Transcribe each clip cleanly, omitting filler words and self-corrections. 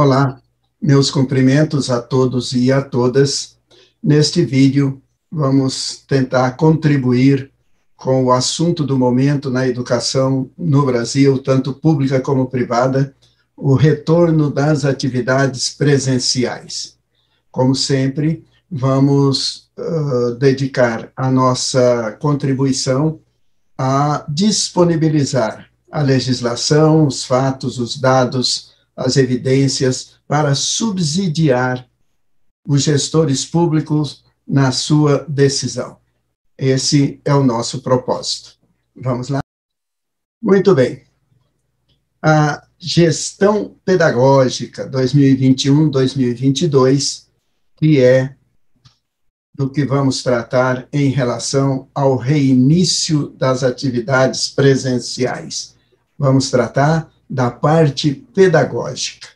Olá, meus cumprimentos a todos e a todas. Neste vídeo, vamos tentar contribuir com o assunto do momento na educação no Brasil, tanto pública como privada, o retorno das atividades presenciais. Como sempre, vamos dedicar a nossa contribuição a disponibilizar a legislação, os fatos, os dados, as evidências para subsidiar os gestores públicos na sua decisão. Esse é o nosso propósito. Vamos lá? Muito bem. A gestão pedagógica 2021-2022, que é do que vamos tratar em relação ao reinício das atividades presenciais. Vamos tratar da parte pedagógica.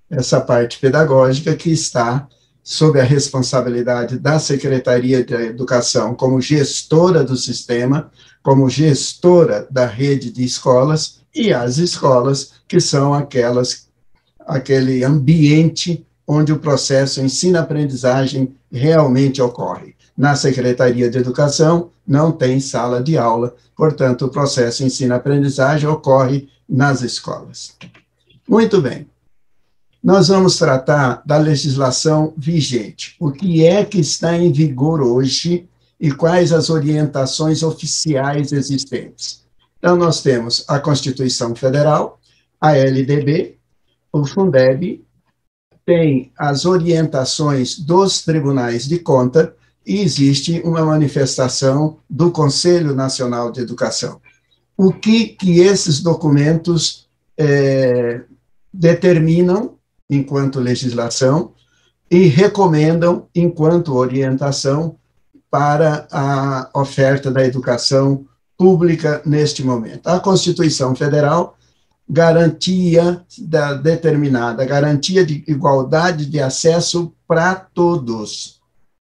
Essa parte pedagógica que está sob a responsabilidade da Secretaria de Educação como gestora do sistema, como gestora da rede de escolas, e as escolas, que são aquele ambiente onde o processo ensino-aprendizagem realmente ocorre. Na Secretaria de Educação não tem sala de aula, portanto, o processo ensino-aprendizagem ocorre nas escolas. Muito bem. Nós vamos tratar da legislação vigente. O que é que está em vigor hoje e quais as orientações oficiais existentes. Então, nós temos a Constituição Federal, a LDB, o Fundeb, tem as orientações dos tribunais de conta e existe uma manifestação do Conselho Nacional de Educação. O que esses documentos determinam enquanto legislação e recomendam enquanto orientação para a oferta da educação pública neste momento. A Constituição Federal garantia de igualdade de acesso para todos.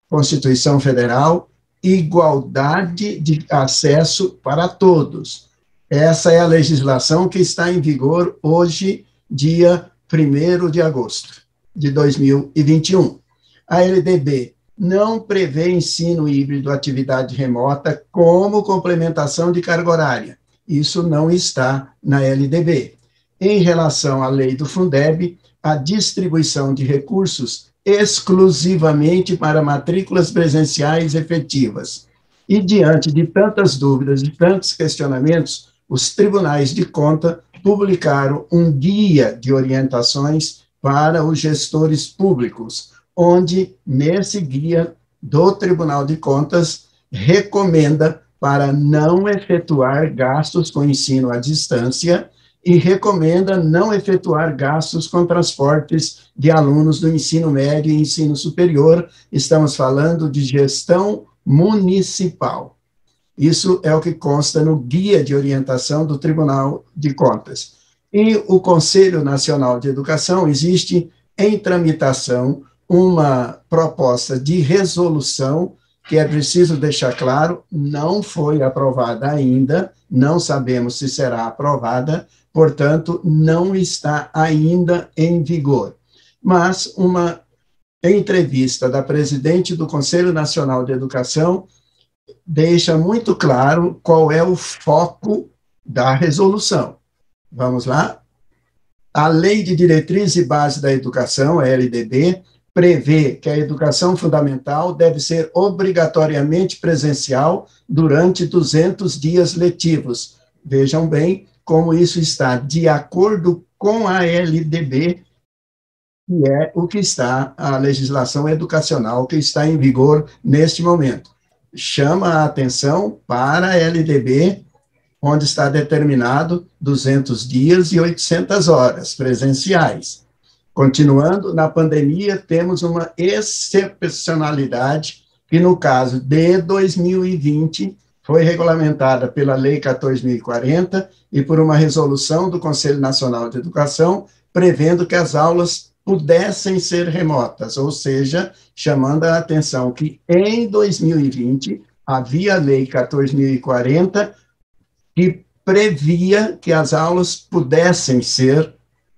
Constituição Federal, igualdade de acesso para todos. Essa é a legislação que está em vigor hoje, dia 1º de agosto de 2021. A LDB não prevê ensino híbrido, atividade remota, como complementação de carga horária. Isso não está na LDB. Em relação à lei do Fundeb, a distribuição de recursos exclusivamente para matrículas presenciais efetivas. E diante de tantas dúvidas e tantos questionamentos, os tribunais de conta publicaram um guia de orientações para os gestores públicos, onde, nesse guia do Tribunal de Contas, recomenda para não efetuar gastos com ensino à distância e recomenda não efetuar gastos com transportes de alunos do ensino médio e ensino superior. Estamos falando de gestão municipal. Isso é o que consta no guia de orientação do Tribunal de Contas. E o Conselho Nacional de Educação, existe em tramitação uma proposta de resolução, que é preciso deixar claro, não foi aprovada ainda, não sabemos se será aprovada, portanto, não está ainda em vigor. Mas uma entrevista da presidente do Conselho Nacional de Educação deixa muito claro qual é o foco da resolução. Vamos lá? A Lei de Diretriz e Base da Educação, a LDB, prevê que a educação fundamental deve ser obrigatoriamente presencial durante 200 dias letivos. Vejam bem como isso está de acordo com a LDB, que é o que está, a legislação educacional que está em vigor neste momento. Chama a atenção para a LDB, onde está determinado 200 dias e 800 horas presenciais. Continuando, na pandemia, temos uma excepcionalidade que, no caso de 2020, foi regulamentada pela Lei 14.040 e por uma resolução do Conselho Nacional de Educação, prevendo que as aulas pudessem ser remotas, ou seja, chamando a atenção que, em 2020, havia a Lei 14.040, que previa que as aulas pudessem ser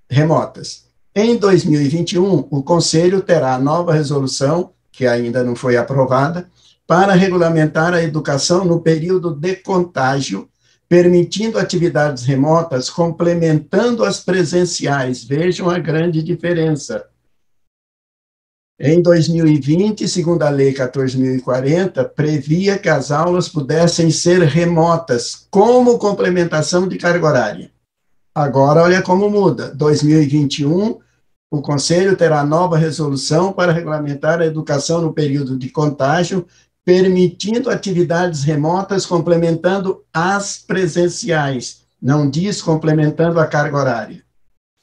remotas. Em 2021, o Conselho terá nova resolução, que ainda não foi aprovada, para regulamentar a educação no período de contágio, permitindo atividades remotas complementando as presenciais. Vejam a grande diferença. Em 2020, segundo a Lei 14.040, previa que as aulas pudessem ser remotas, como complementação de carga horária. Agora, olha como muda. 2021, o Conselho terá nova resolução para regulamentar a educação no período de contágio, permitindo atividades remotas complementando as presenciais. Não diz complementando a carga horária,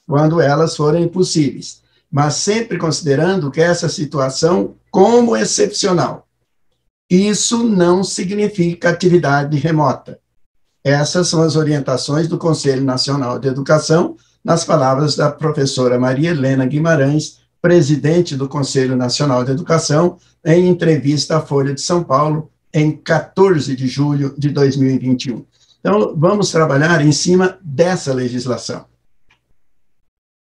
quando elas forem possíveis, mas sempre considerando que essa situação como excepcional. Isso não significa atividade remota. Essas são as orientações do Conselho Nacional de Educação, nas palavras da professora Maria Helena Guimarães, presidente do Conselho Nacional de Educação, em entrevista à Folha de São Paulo, em 14 de julho de 2021. Então, vamos trabalhar em cima dessa legislação.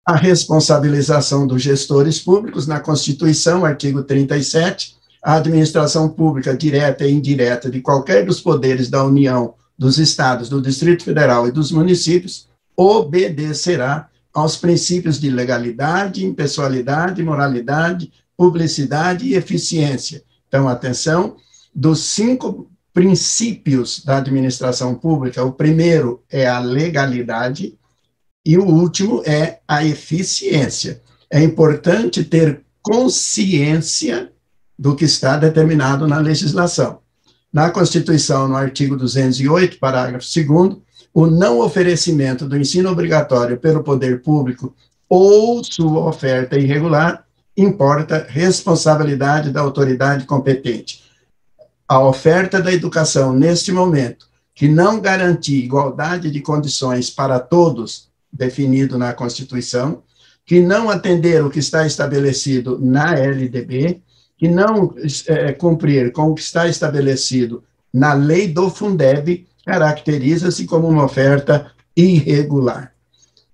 A responsabilização dos gestores públicos na Constituição, artigo 37, a administração pública direta e indireta de qualquer dos poderes da União, dos estados, do Distrito Federal e dos municípios, obedecerá aos princípios de legalidade, impessoalidade, moralidade, publicidade e eficiência. Então, atenção, dos 5 princípios da administração pública, o primeiro é a legalidade e o último é a eficiência. É importante ter consciência do que está determinado na legislação. Na Constituição, no artigo 208, parágrafo 2º, o não oferecimento do ensino obrigatório pelo poder público ou sua oferta irregular importa responsabilidade da autoridade competente. A oferta da educação, neste momento, que não garantir igualdade de condições para todos, definido na Constituição, que não atender o que está estabelecido na LDB, que não cumprir com o que está estabelecido na lei do Fundeb, caracteriza-se como uma oferta irregular.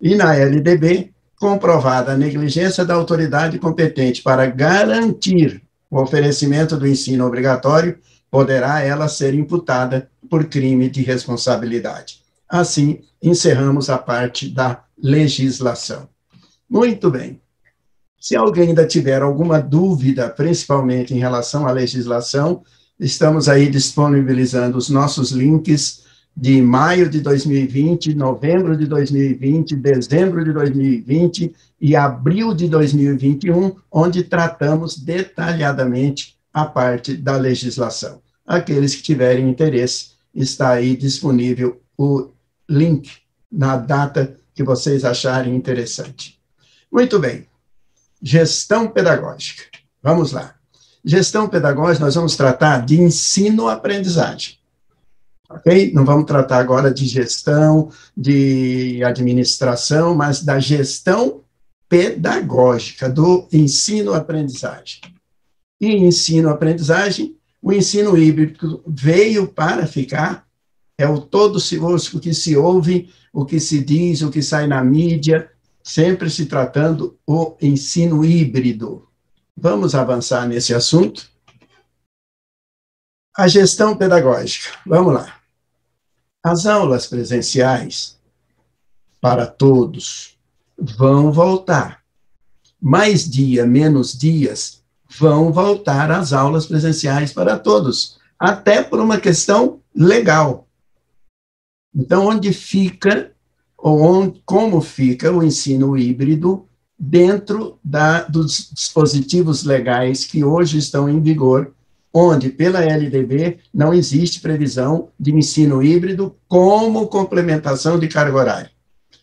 E na LDB, comprovada a negligência da autoridade competente para garantir o oferecimento do ensino obrigatório, poderá ela ser imputada por crime de responsabilidade. Assim, encerramos a parte da legislação. Muito bem. Se alguém ainda tiver alguma dúvida, principalmente em relação à legislação, estamos aí disponibilizando os nossos links de maio de 2020, novembro de 2020, dezembro de 2020 e abril de 2021, onde tratamos detalhadamente a parte da legislação. Aqueles que tiverem interesse, está aí disponível o link na data que vocês acharem interessante. Muito bem. Gestão pedagógica. Vamos lá. Gestão pedagógica, nós vamos tratar de ensino-aprendizagem. Ok? Não vamos tratar agora de gestão, de administração, mas da gestão pedagógica, do ensino-aprendizagem. E ensino-aprendizagem, o ensino híbrido veio para ficar, é o todo o que se ouve, o que se diz, o que sai na mídia, sempre se tratando o ensino híbrido. Vamos avançar nesse assunto. A gestão pedagógica. Vamos lá. As aulas presenciais, para todos, vão voltar. Mais dia, menos dias, vão voltar às aulas presenciais para todos, até por uma questão legal. Então, onde fica como fica o ensino híbrido dentro dos dispositivos legais que hoje estão em vigor, onde, pela LDB, não existe previsão de ensino híbrido como complementação de carga horária.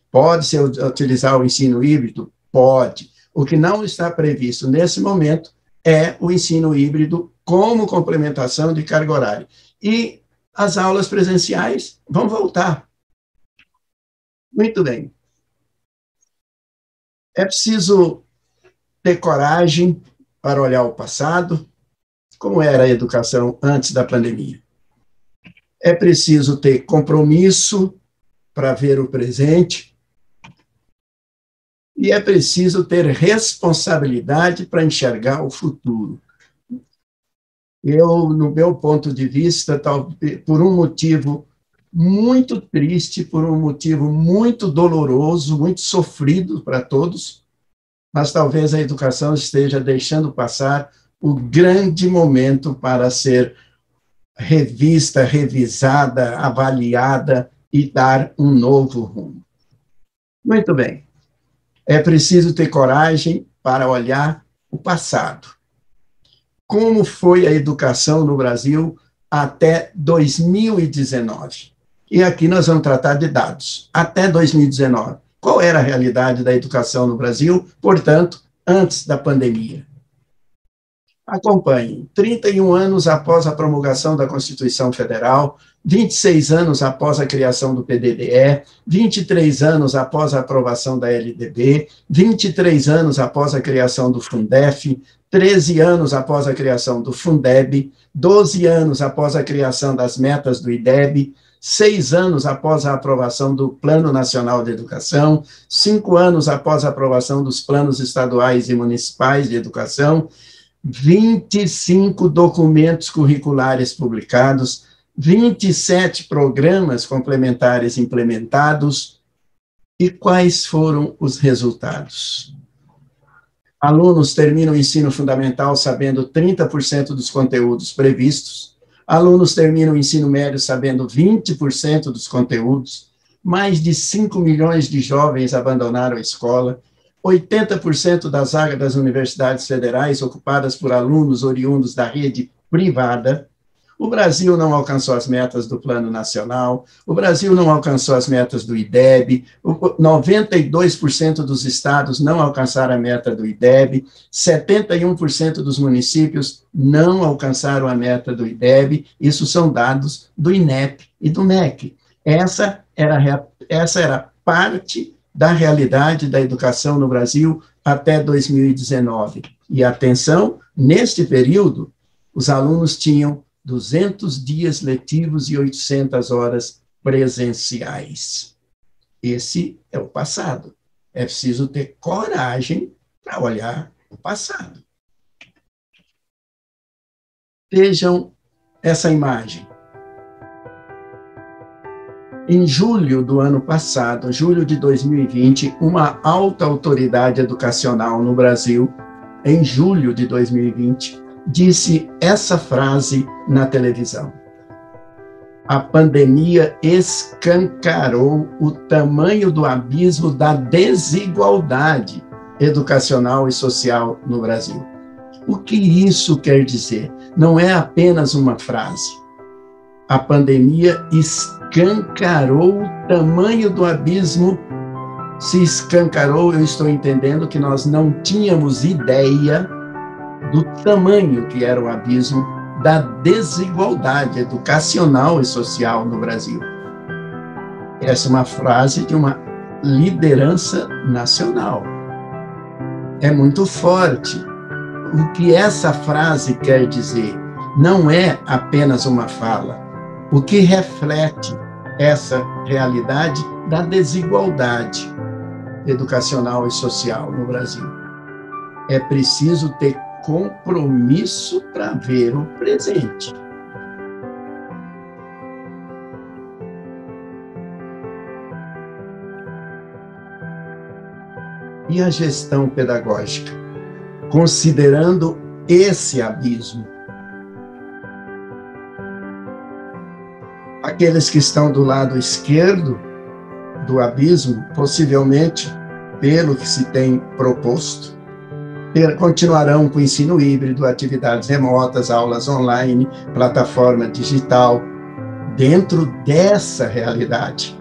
Pode-se utilizar o ensino híbrido? Pode. O que não está previsto nesse momento é o ensino híbrido como complementação de carga horária. E as aulas presenciais vão voltar. Muito bem. É preciso ter coragem para olhar o passado, como era a educação antes da pandemia. É preciso ter compromisso para ver o presente. E é preciso ter responsabilidade para enxergar o futuro. Eu, no meu ponto de vista, por um motivo muito triste, por um motivo muito doloroso, muito sofrido para todos, mas talvez a educação esteja deixando passar o grande momento para ser revista, revisada, avaliada e dar um novo rumo. Muito bem. É preciso ter coragem para olhar o passado. Como foi a educação no Brasil até 2019? E aqui nós vamos tratar de dados. Até 2019. Qual era a realidade da educação no Brasil, portanto, antes da pandemia? Acompanhem. 31 anos após a promulgação da Constituição Federal, 26 anos após a criação do PDDE, 23 anos após a aprovação da LDB, 23 anos após a criação do Fundef, 13 anos após a criação do Fundeb, 12 anos após a criação das metas do IDEB, 6 anos após a aprovação do Plano Nacional de Educação, 5 anos após a aprovação dos planos estaduais e municipais de educação, 25 documentos curriculares publicados, 27 programas complementares implementados. E quais foram os resultados? Alunos terminam o ensino fundamental sabendo 30% dos conteúdos previstos. Alunos terminam o ensino médio sabendo 20% dos conteúdos. Mais de 5 milhões de jovens abandonaram a escola. 80% das vagas das universidades federais ocupadas por alunos oriundos da rede privada. O Brasil não alcançou as metas do Plano Nacional, o Brasil não alcançou as metas do IDEB, 92% dos estados não alcançaram a meta do IDEB, 71% dos municípios não alcançaram a meta do IDEB, isso são dados do INEP e do MEC. Essa era parte da realidade da educação no Brasil até 2019. E atenção, neste período, os alunos tinham 200 dias letivos e 800 horas presenciais. Esse é o passado. É preciso ter coragem para olhar o passado. Vejam essa imagem. Em julho do ano passado, julho de 2020, uma alta autoridade educacional no Brasil, em julho de 2020, disse essa frase na televisão: a pandemia escancarou o tamanho do abismo da desigualdade educacional e social no Brasil. O que isso quer dizer? Não é apenas uma frase. A pandemia escancarou o tamanho do abismo. Se escancarou, eu estou entendendo que nós não tínhamos ideia do tamanho que era o abismo da desigualdade educacional e social no Brasil. Essa é uma frase de uma liderança nacional. É muito forte. O que essa frase quer dizer não é apenas uma fala. O que reflete essa realidade da desigualdade educacional e social no Brasil. É preciso ter compromisso para ver o presente. E a gestão pedagógica, considerando esse abismo? Aqueles que estão do lado esquerdo do abismo, possivelmente, pelo que se tem proposto, continuarão com ensino híbrido, atividades remotas, aulas online, plataforma digital, dentro dessa realidade.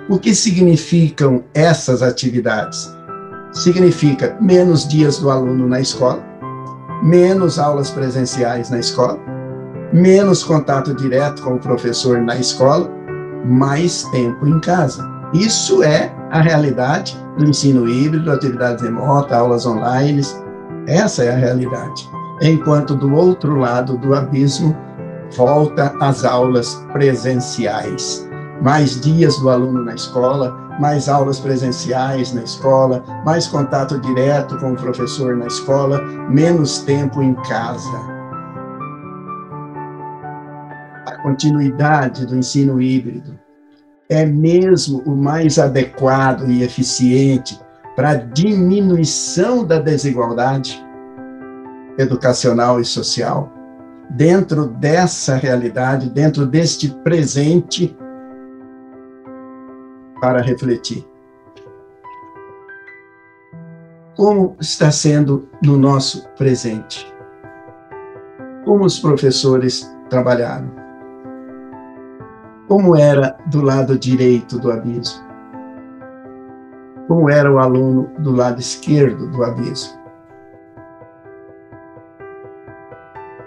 O que significam essas atividades? Significa menos dias do aluno na escola, menos aulas presenciais na escola, menos contato direto com o professor na escola, mais tempo em casa. Isso é a realidade do ensino híbrido, atividades remotas, aulas online. Essa é a realidade. Enquanto do outro lado do abismo, volta às aulas presenciais. mais dias do aluno na escola, mais aulas presenciais na escola, mais contato direto com o professor na escola, menos tempo em casa. A continuidade do ensino híbrido é mesmo o mais adequado e eficiente para a diminuição da desigualdade educacional e social, dentro dessa realidade, dentro deste presente, para refletir. Como está sendo no nosso presente? Como os professores trabalharam? Como era do lado direito do abismo? Como era o aluno do lado esquerdo do abismo?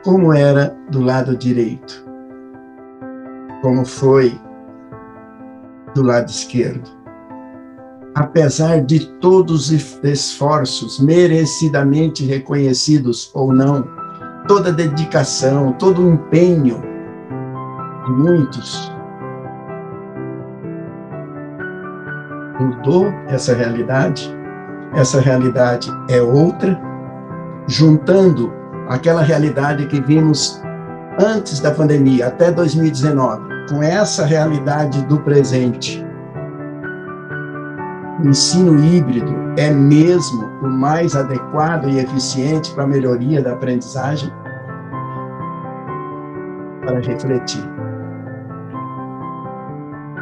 Como era do lado direito? Como foi do lado esquerdo? Apesar de todos os esforços merecidamente reconhecidos ou não, toda a dedicação, todo o empenho de muitos, mudou essa realidade? Essa realidade é outra, juntando aquela realidade que vimos antes da pandemia, até 2019, com essa realidade do presente. O ensino híbrido é mesmo o mais adequado e eficiente para a melhoria da aprendizagem? Para refletir.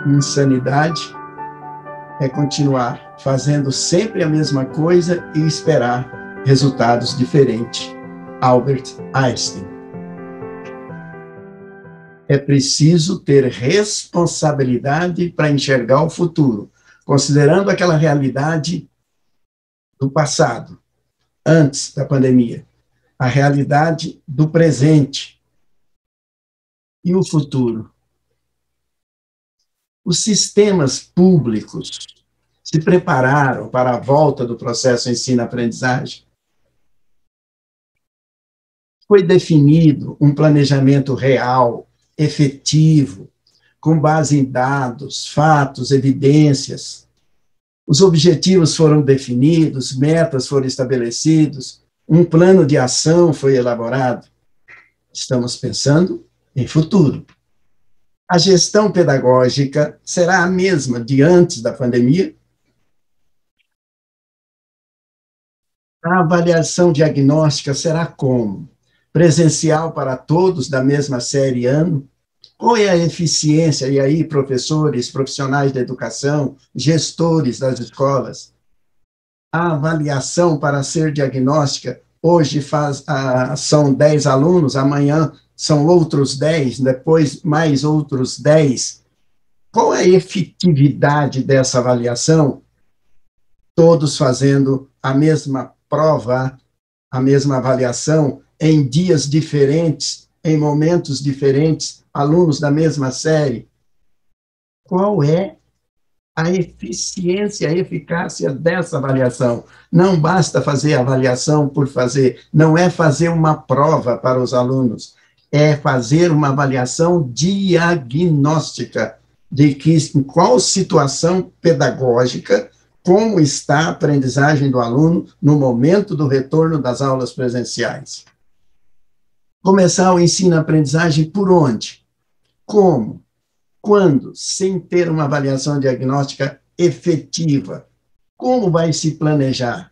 Insanidade é continuar fazendo sempre a mesma coisa e esperar resultados diferentes. Albert Einstein. É preciso ter responsabilidade para enxergar o futuro, considerando aquela realidade do passado, antes da pandemia, a realidade do presente e o futuro. Os sistemas públicos se prepararam para a volta do processo ensino-aprendizagem? Foi definido um planejamento real, efetivo, com base em dados, fatos, evidências. Os objetivos foram definidos, metas foram estabelecidos, um plano de ação foi elaborado. Estamos pensando em futuro. A gestão pedagógica será a mesma de antes da pandemia? A avaliação diagnóstica será como? Presencial para todos da mesma série ano? Qual é a eficiência? E aí, professores, profissionais da educação, gestores das escolas? A avaliação para ser diagnóstica, hoje são 10 alunos, amanhã são outros 10, depois mais outros 10. Qual é a efetividade dessa avaliação? Todos fazendo a mesma prova, a mesma avaliação, em dias diferentes, em momentos diferentes, alunos da mesma série. Qual é a eficiência, a eficácia dessa avaliação? Não basta fazer avaliação por fazer, não é fazer uma prova para os alunos, é fazer uma avaliação diagnóstica de em qual situação pedagógica, como está a aprendizagem do aluno no momento do retorno das aulas presenciais. Começar o ensino-aprendizagem por onde? Como? Quando? Sem ter uma avaliação diagnóstica efetiva. Como vai se planejar?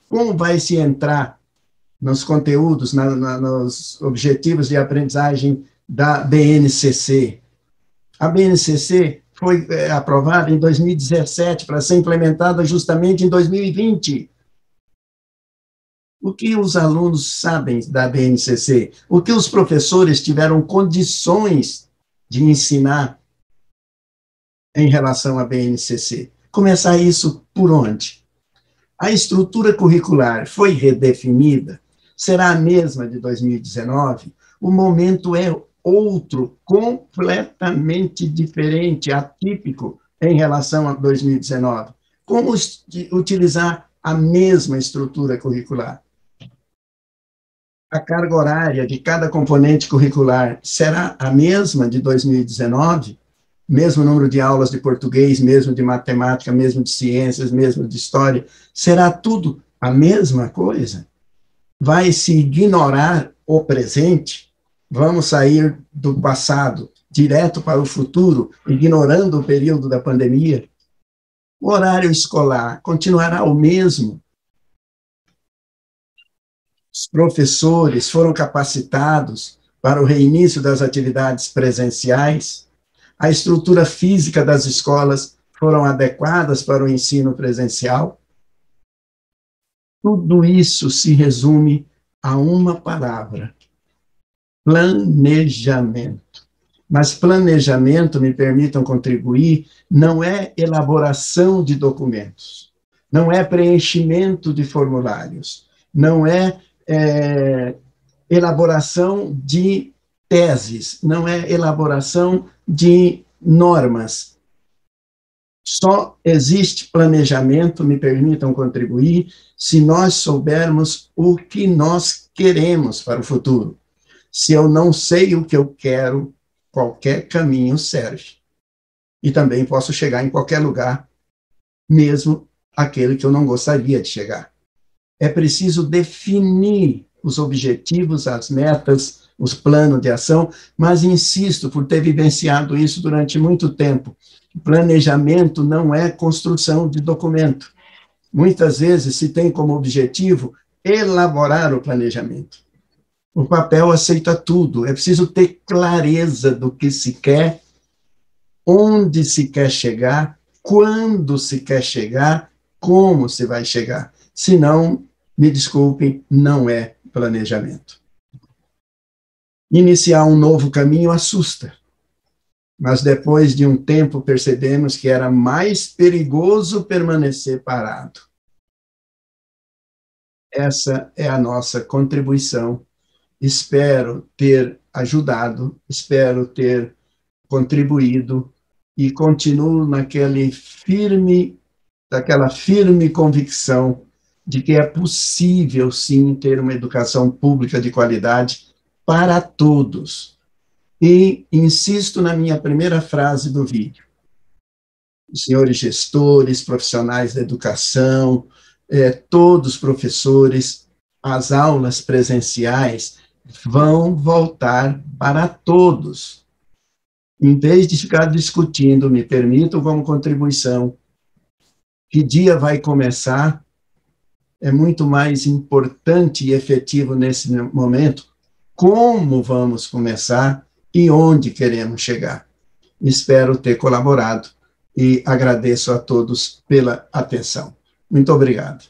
Como vai se entrar nos conteúdos, nos objetivos de aprendizagem da BNCC? A BNCC foi aprovada em 2017 para ser implementada justamente em 2020. O que os alunos sabem da BNCC? O que os professores tiveram condições de ensinar em relação à BNCC? Começar isso por onde? A estrutura curricular foi redefinida? Será a mesma de 2019? O momento é outro, completamente diferente, atípico em relação a 2019. Como utilizar a mesma estrutura curricular? A carga horária de cada componente curricular será a mesma de 2019? mesmo número de aulas de português, mesmo de matemática, mesmo de ciências, mesmo de história, será tudo a mesma coisa? Vai se ignorar o presente? Vamos sair do passado direto para o futuro, ignorando o período da pandemia? O horário escolar continuará o mesmo? Os professores foram capacitados para o reinício das atividades presenciais? A estrutura física das escolas foram adequadas para o ensino presencial? Tudo isso se resume a uma palavra: planejamento. Mas planejamento, me permitam contribuir, não é elaboração de documentos, não é preenchimento de formulários, não é, elaboração de teses, não é elaboração de normas. Só existe planejamento, me permitam contribuir, se nós soubermos o que nós queremos para o futuro. Se eu não sei o que eu quero, qualquer caminho serve. E também posso chegar em qualquer lugar, mesmo aquele que eu não gostaria de chegar. É preciso definir os objetivos, as metas, os planos de ação, mas insisto, por ter vivenciado isso durante muito tempo, planejamento não é construção de documento. Muitas vezes se tem como objetivo elaborar o planejamento. O papel aceita tudo, é preciso ter clareza do que se quer, onde se quer chegar, quando se quer chegar, como se vai chegar. Senão, me desculpem, não é planejamento. Iniciar um novo caminho assusta, mas depois de um tempo percebemos que era mais perigoso permanecer parado. Essa é a nossa contribuição. Espero ter ajudado, espero ter contribuído e continuo daquela firme convicção de que é possível, sim, ter uma educação pública de qualidade para todos. E insisto na minha primeira frase do vídeo. Os senhores gestores, profissionais da educação, todos os professores, as aulas presenciais vão voltar para todos. Em vez de ficar discutindo, me permitam como contribuição, que dia vai começar, é muito mais importante e efetivo nesse momento como vamos começar e onde queremos chegar. Espero ter colaborado e agradeço a todos pela atenção. Muito obrigado.